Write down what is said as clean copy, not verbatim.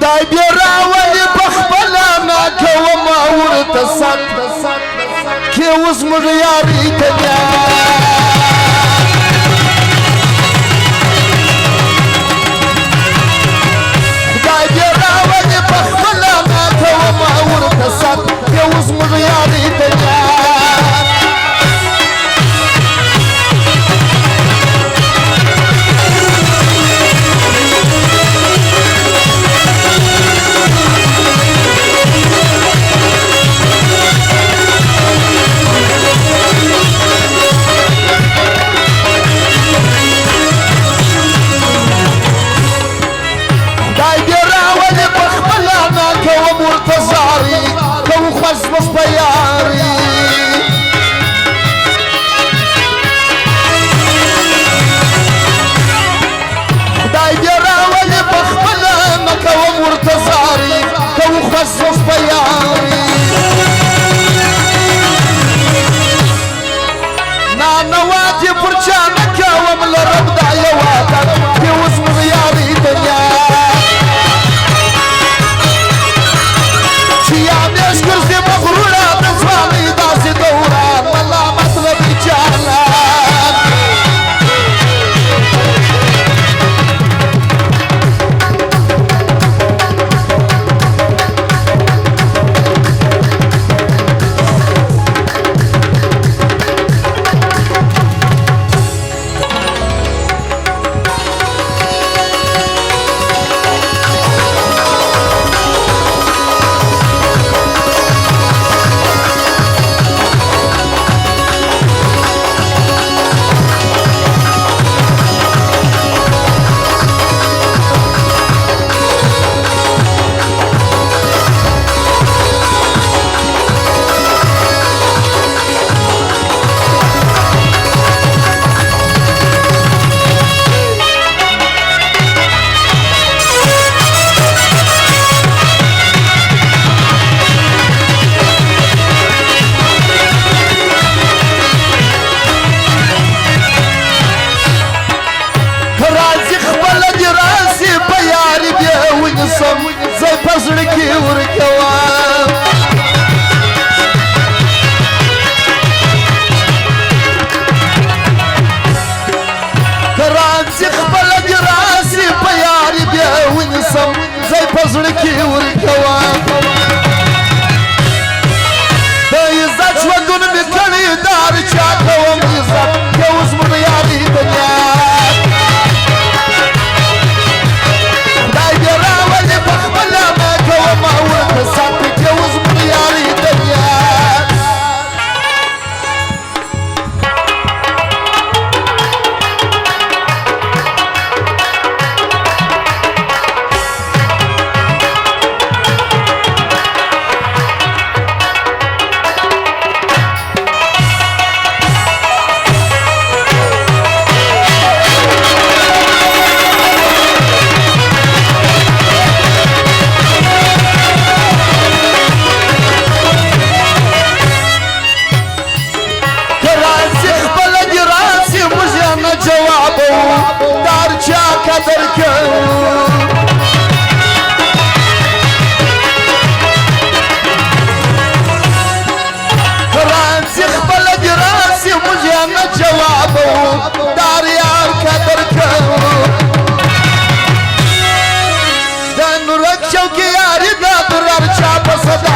خدای بیا راولي پخپله ناکومه ورته سک کې اوس موږ یاري ته خدای بیا راولي پخپله ناکومه ورته سک کې اوس موږ یاري ته خوش بیاری خدای بیا راولي پخپله نکوم ورته زاري کو خوش بیاری نانواتې پر چا نکوم لرم دا یو عادت چې اوس موږ یاري دنیا چې یا میاشت ګرځې مغروره د ځوانۍ داسې دوران ملا مطلبي جانان زه په زړه کې ورکوم که راځي خپله دې راسي په یاري بیا ونیسم زه په زړه کې ورکوم د عزت ژوندون مې کړی دار چا کوم عزت که اوس موږ یاري دنیا دار چا قدر کن رانسی خپل دی رانسی مجھے نہ جوابو دار یار قدر کن دن رکشو کی یاری دا درار چا پسدا